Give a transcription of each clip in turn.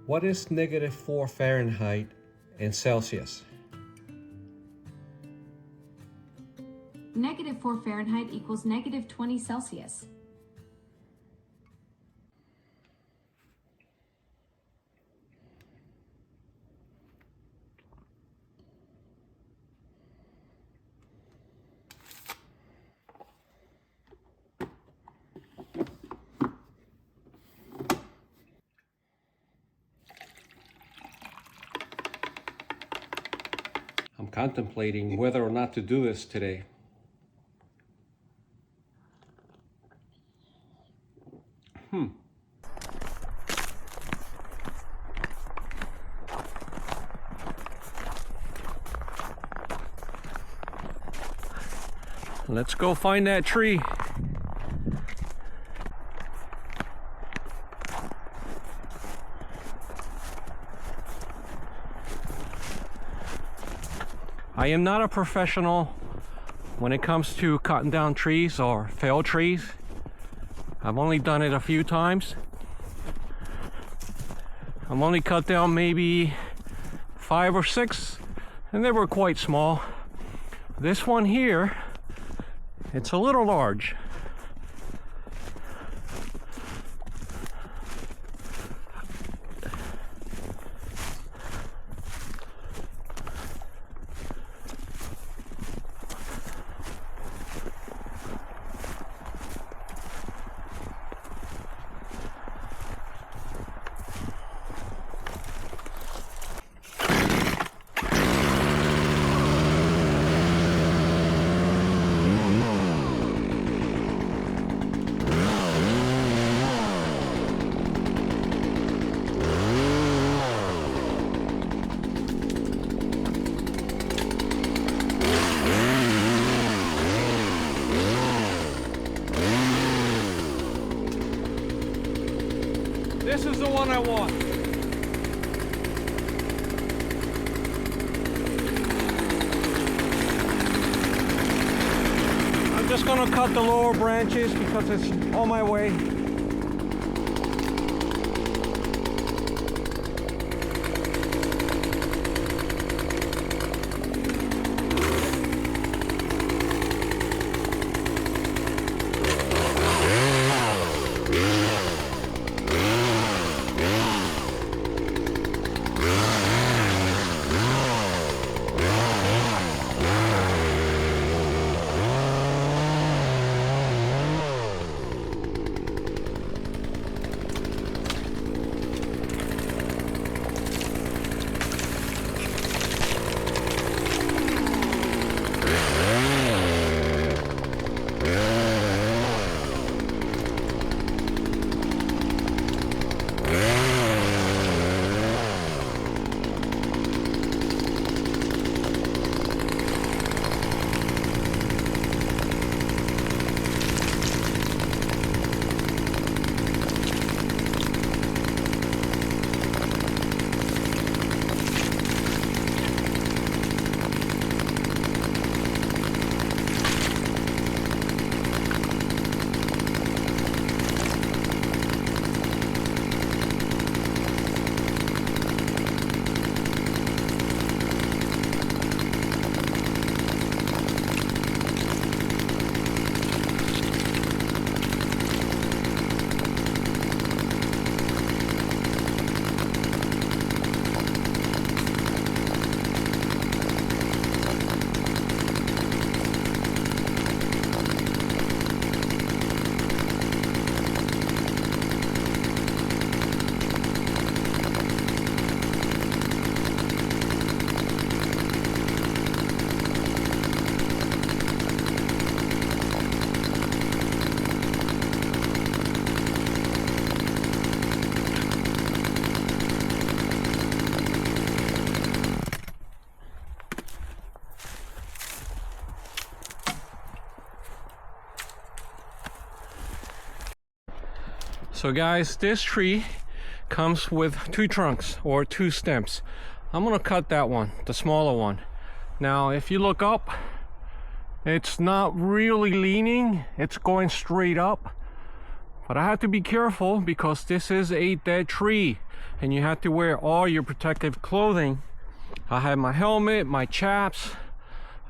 What is -4 Fahrenheit in Celsius? -4 Fahrenheit equals -20 Celsius. I'm contemplating whether or not to do this today. Let's go find that tree. I am not a professional when it comes to cutting down trees or felled trees. I've only done it a few times. I've only cut down maybe 5 or 6, and they were quite small. This one here, it's a little large. This is the one I want. I'm just gonna cut the lower branches because it's on my way. So guys, this tree comes with 2 trunks or 2 stems. I'm gonna cut that one, the smaller one. Now if you look up, it's not really leaning, it's going straight up. But I had to be careful because this is a dead tree and you have to wear all your protective clothing. I had my helmet, my chaps,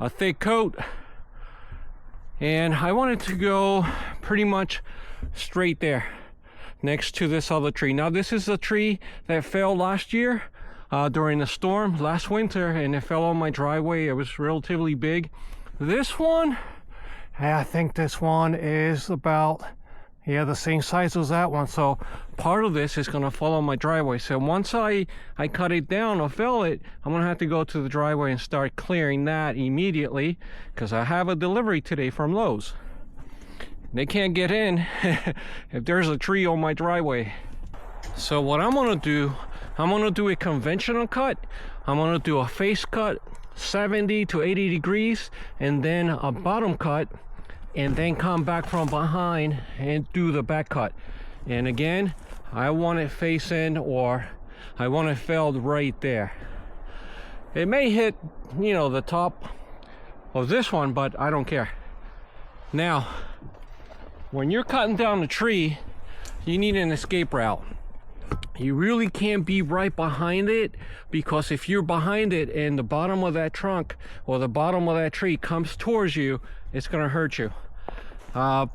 a thick coat, and I wanted to go pretty much straight there next to this other tree. Now this is a tree that fell last year during the storm last winter, and it fell on my driveway. It was relatively big. This one, I think this one is about, yeah, the same size as that one. So part of this is going to fall on my driveway. So once I cut it down or fell it, I'm going to have to go to the driveway and start clearing that immediately, because I have a delivery today from Lowe's. They can't get in if there's a tree on my driveway. So what I'm going to do, I'm going to do a conventional cut. I'm going to do a face cut, 70 to 80 degrees, and then a bottom cut, and then come back from behind and do the back cut. And again, I want it facing, or I want it felled right there. It may hit, you know, the top of this one, but I don't care. Now, when you're cutting down the tree, you need an escape route. You really can't be right behind it, because if you're behind it and the bottom of that trunk or the bottom of that tree comes towards you, it's going to hurt you.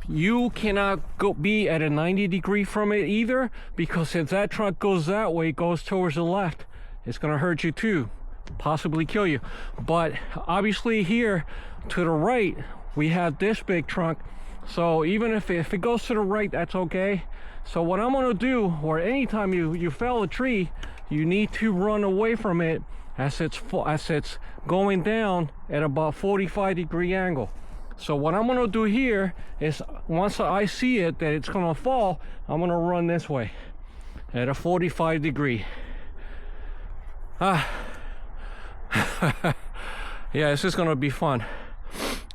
You cannot be at a 90 degree from it either, because if that trunk goes that way, goes towards the left, it's going to hurt you too, possibly kill you. But obviously here to the right, we have this big trunk, so even if it goes to the right, that's okay. So what I'm going to do, or anytime you fell a tree, you need to run away from it as it's going down at about 45 degree angle. So what I'm going to do here is, once I see it that it's going to fall, I'm going to run this way at a 45 degree. Yeah, this is going to be fun.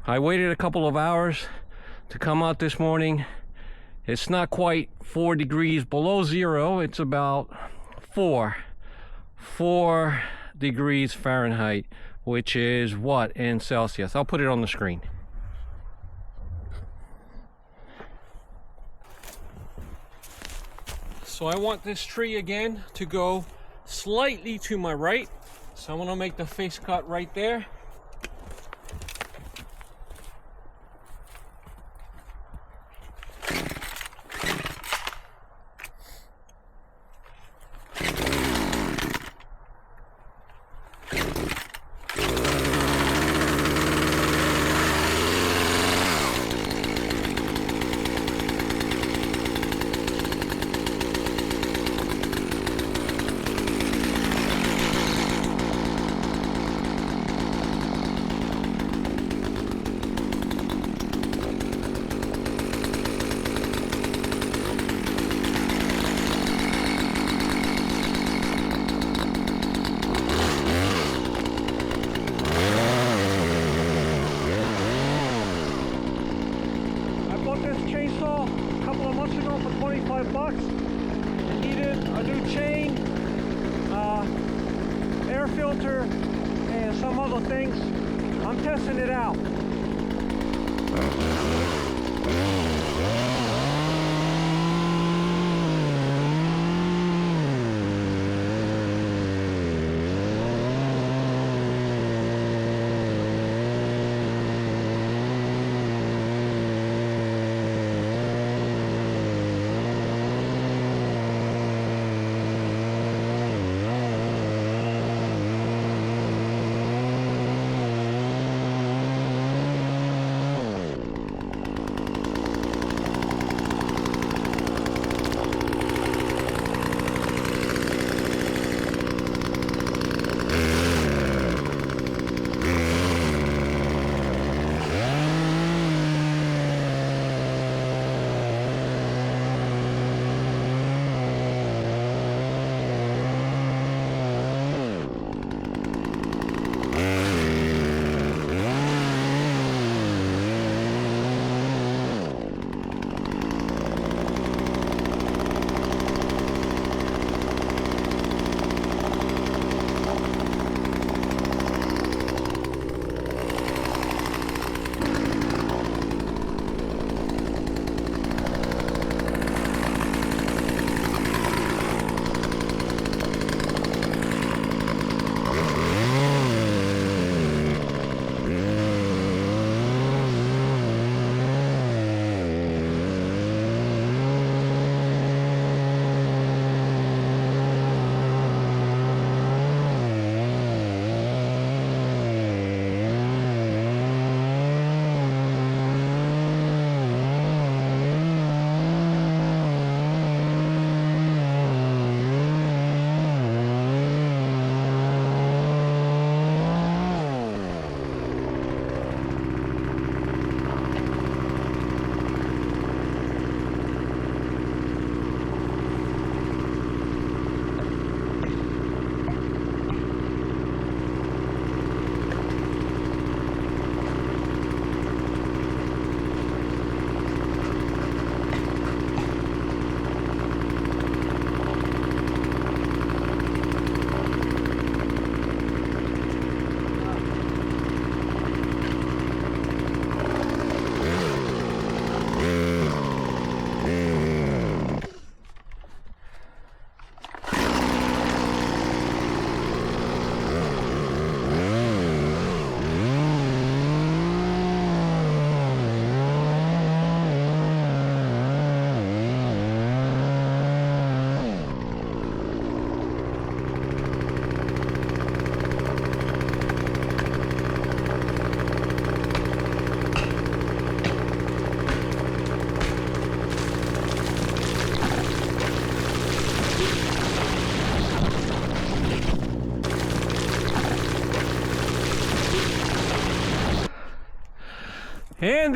I waited a couple of hours to come out this morning. It's not quite 4 degrees below zero. It's about 4 degrees Fahrenheit, which is what in Celsius? I'll put it on the screen. So I want this tree again to go slightly to my right. So I'm going to make the face cut right there. $25. It needed a new chain, air filter, and some other things. I'm testing it out.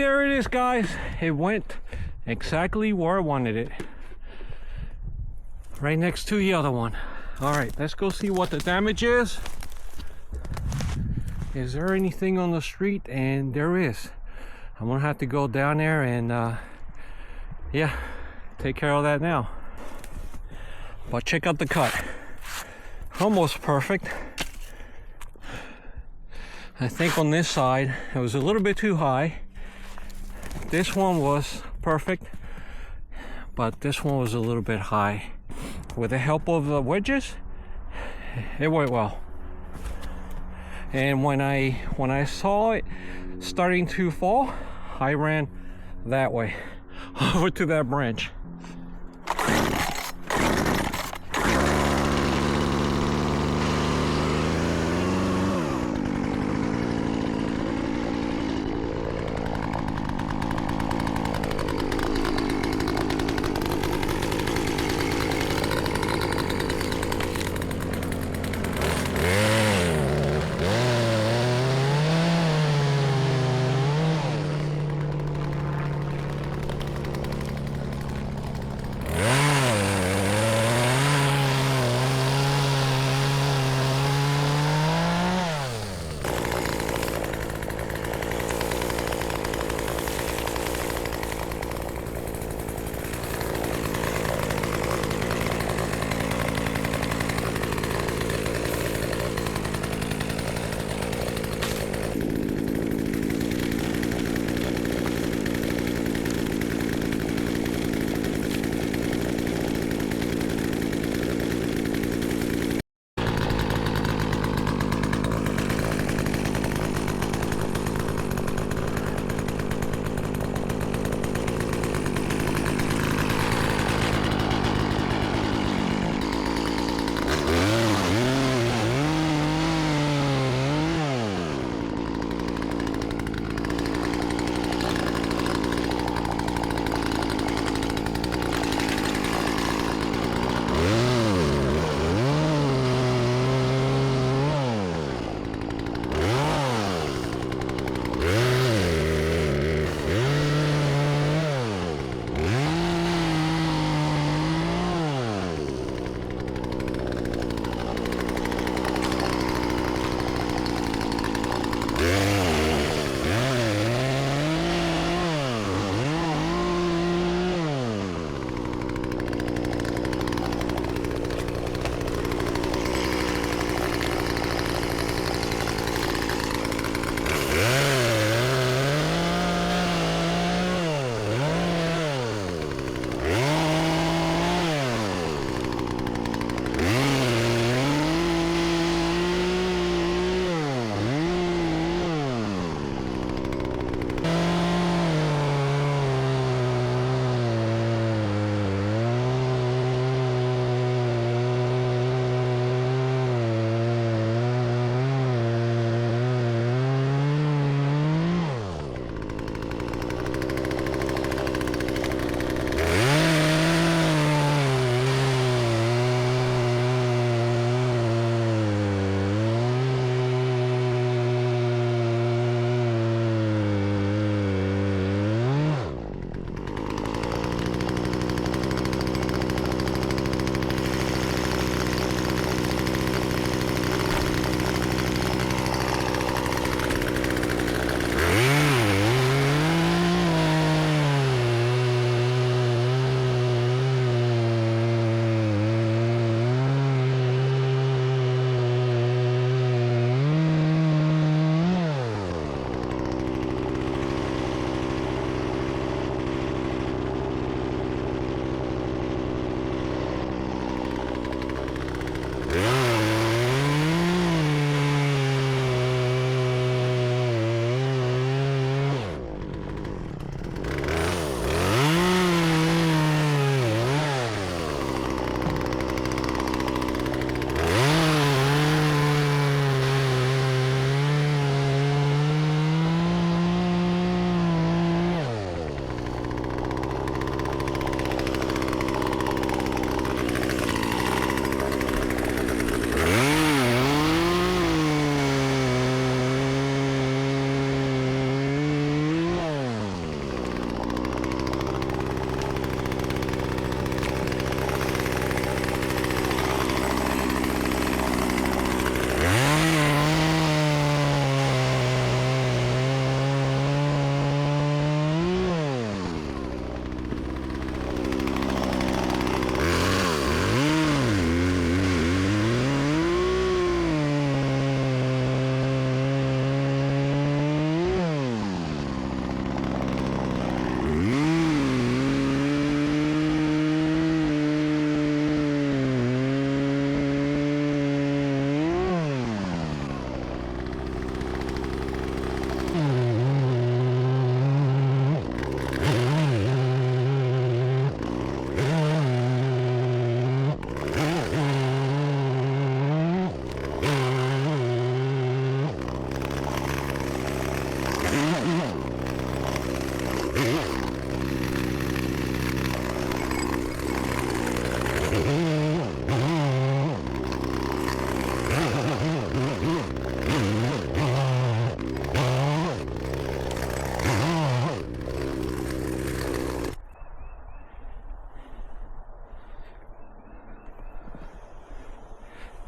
there it is, guys. It went exactly where I wanted it. Right next to the other one. All right, let's go see what the damage is. Is there anything on the street? And there is. I'm gonna have to go down there and yeah, take care of that now. But check out the cut. Almost perfect. I think on this side it was a little bit too high. This one was perfect, but this one was a little bit high. With the help of the wedges, it went well. And when I saw it starting to fall, I ran that way over to that branch.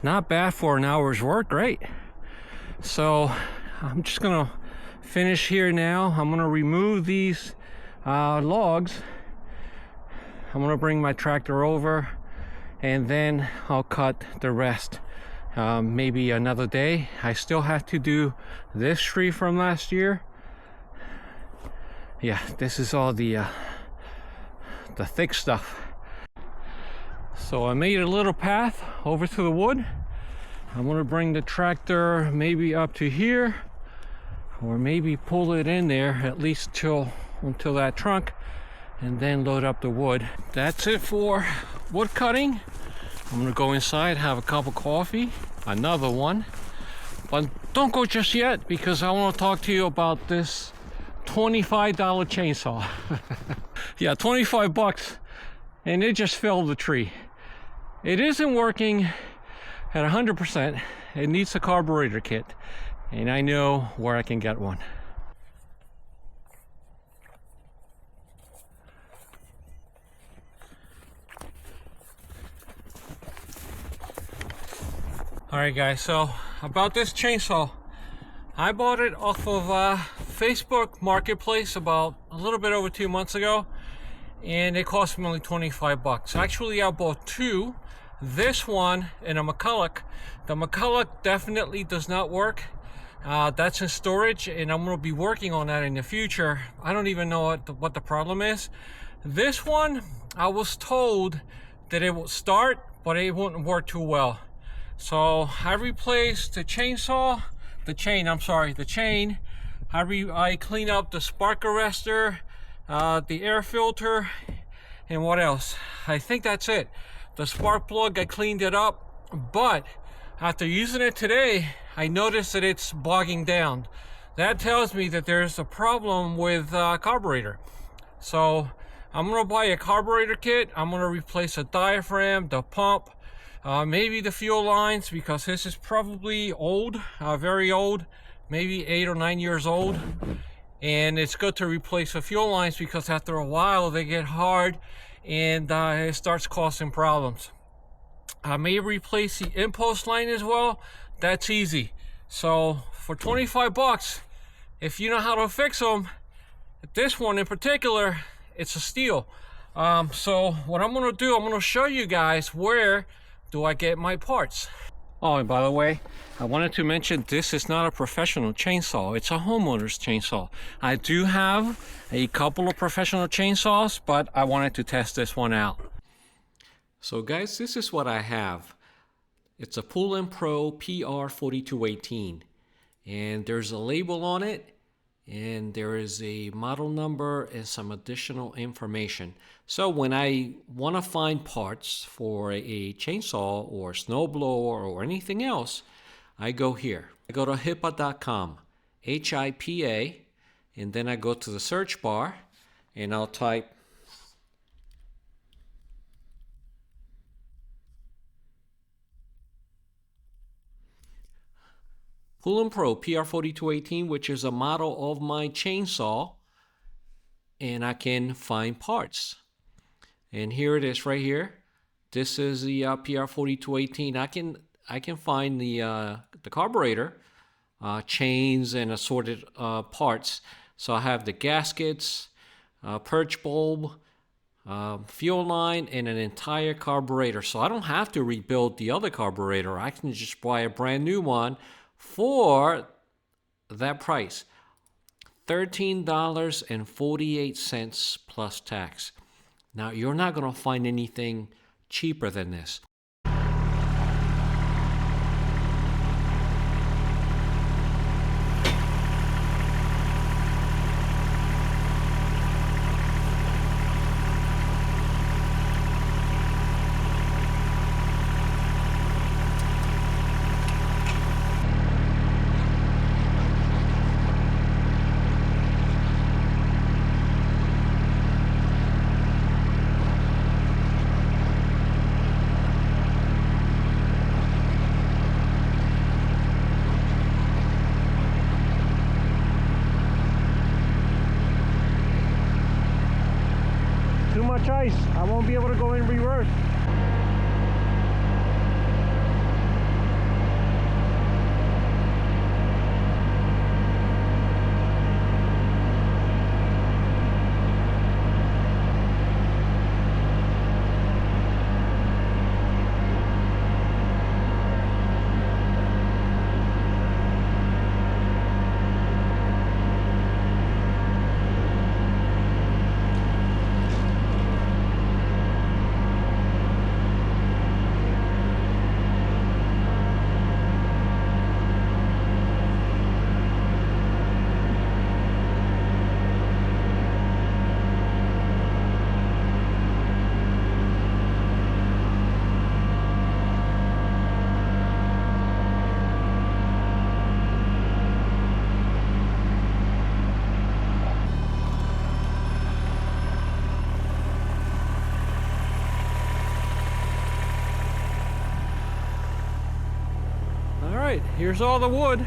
not bad for an hour's work, right? So I'm just gonna finish here now. I'm gonna remove these logs. I'm gonna bring my tractor over, and then I'll cut the rest maybe another day. I still have to do this tree from last year. Yeah, this is all the thick stuff. So I made a little path over to the wood. I'm gonna bring the tractor maybe up to here, or maybe pull it in there at least until that trunk, and then load up the wood. That's it for wood cutting. I'm gonna go inside, have a cup of coffee, another one, but don't go just yet, because I want to talk to you about this $25 chainsaw. Yeah, 25 bucks, and it just felled the tree. It isn't working at 100%. It needs a carburetor kit, and I know where I can get one. Alright guys, so about this chainsaw, I bought it off of Facebook Marketplace about a little bit over 2 months ago, and it cost me only 25 bucks. Actually, I bought two. This one and a McCulloch. The McCulloch definitely does not work. That's in storage, and I'm going to be working on that in the future. I don't even know what the problem is. This one, I was told that it would start, but it wouldn't work too well. So I replaced the chain. I clean up the spark arrestor, the air filter, and what else? I think that's it. The spark plug, I cleaned it up, but after using it today, I noticed that it's bogging down. That tells me that there's a problem with carburetor. So I'm gonna buy a carburetor kit. I'm gonna replace a diaphragm, the pump, maybe the fuel lines, because this is probably old, very old, maybe 8 or 9 years old. And it's good to replace the fuel lines, because after a while they get hard and it starts causing problems. I may replace the impulse line as well. That's easy. So for 25 bucks, if you know how to fix them, this one in particular, it's a steal. So what I'm gonna do, I'm gonna show you guys where do I get my parts. Oh, and by the way, I wanted to mention this is not a professional chainsaw. It's a homeowner's chainsaw. I do have a couple of professional chainsaws, but I wanted to test this one out. So guys, this is what I have. It's a Pull & Pro PR4218, and there's a label on it, and there is a model number and some additional information. So when I want to find parts for a chainsaw or snowblower or anything else, I go here. I go to HIPA.com, HIPA, and then I go to the search bar, and I'll type Pull & Pro PR4218, which is a model of my chainsaw, and I can find parts. And here it is right here. This is the PR4218. I can find the carburetor, chains, and assorted parts. So I have the gaskets, perch bulb, fuel line, and an entire carburetor. So I don't have to rebuild the other carburetor. I can just buy a brand new one for that price, $13.48 plus tax. Now, you're not going to find anything cheaper than this. Too much ice. I won't be able to go in reverse. here's all the wood.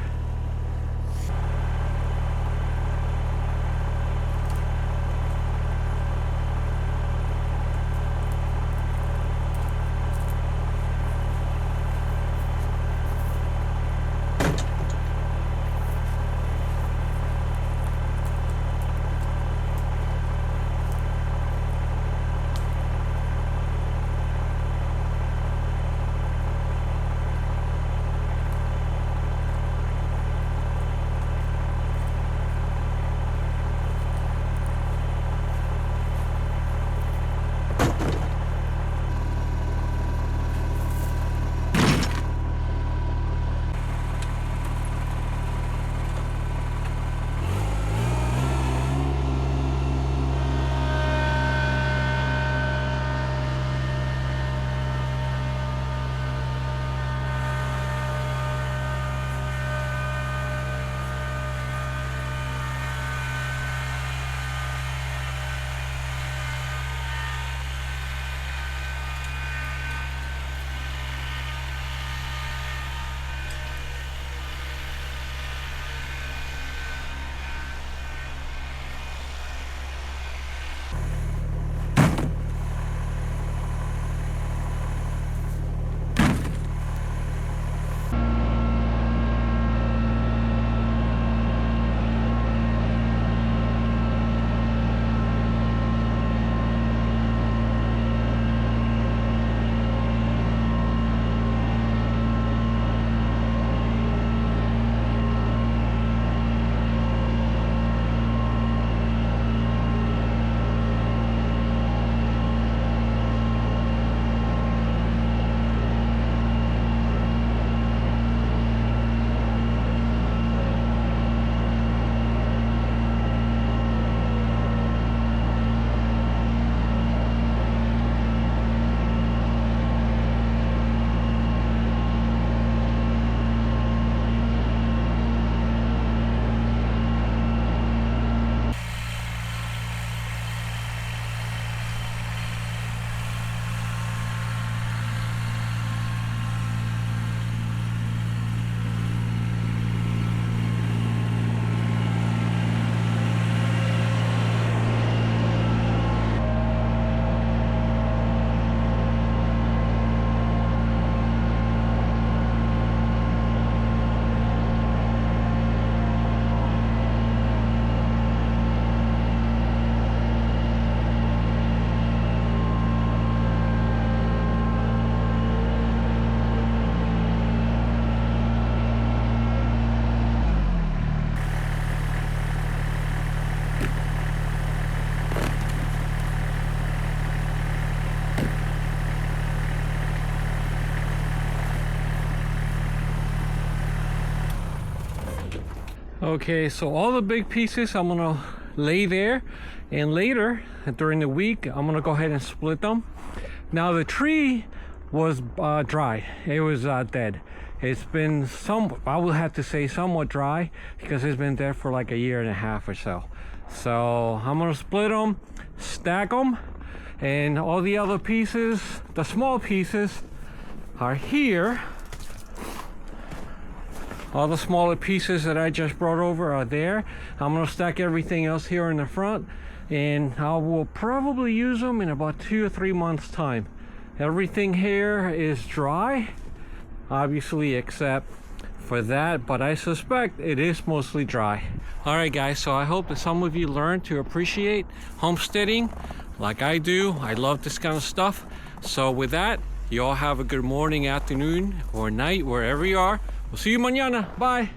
Okay, so all the big pieces I'm gonna lay there, and later during the week I'm gonna go ahead and split them. Now the tree was dry, it was dead. It's been I will have to say somewhat dry, because it's been dead for like a year and a half or so. So I'm gonna split them, stack them, and all the other pieces, the small pieces, are here. All the smaller pieces that I just brought over are there. I'm gonna stack everything else here in the front, and I will probably use them in about 2 or 3 months time. Everything here is dry, obviously, except for that, but I suspect it is mostly dry. All right guys, so I hope that some of you learn to appreciate homesteading like I do. I love this kind of stuff. So with that, you all have a good morning, afternoon, or night, wherever you are. We'll see you mañana. Bye.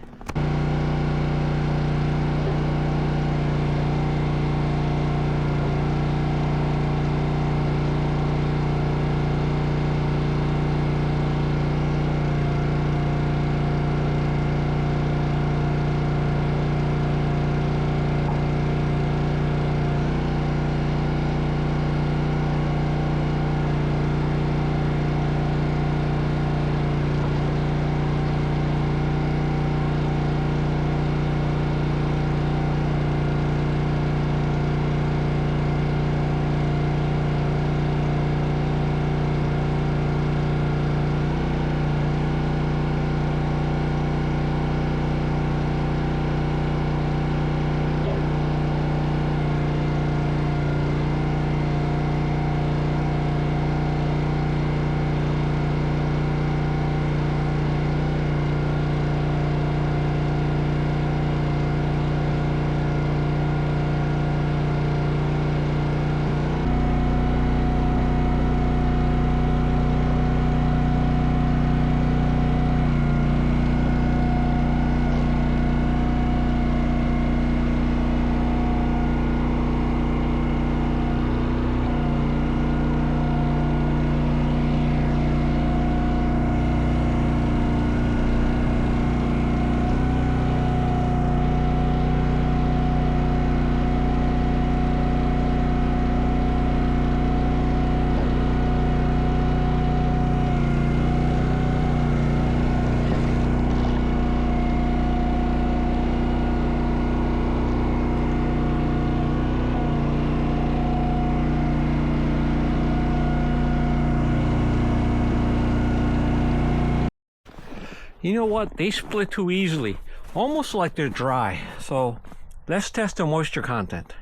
You know what? They split too easily, almost like they're dry. So let's test the moisture content.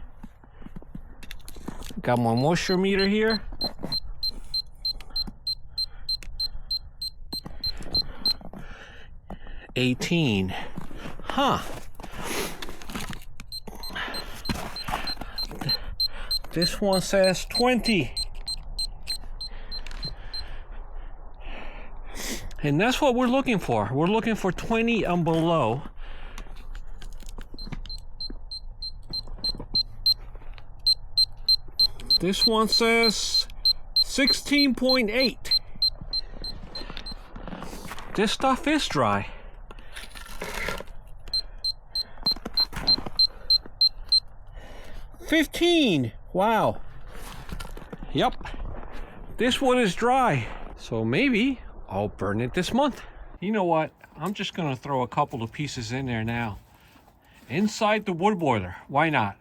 Got my moisture meter here. $18. Huh. This one says 20. And that's what we're looking for. We're looking for 20 and below. This one says 16.8. This stuff is dry. $15. Wow. Yep. This one is dry. So maybe I'll burn it this month. You know what? I'm just gonna throw a couple of pieces in there now. Inside the wood boiler. Why not?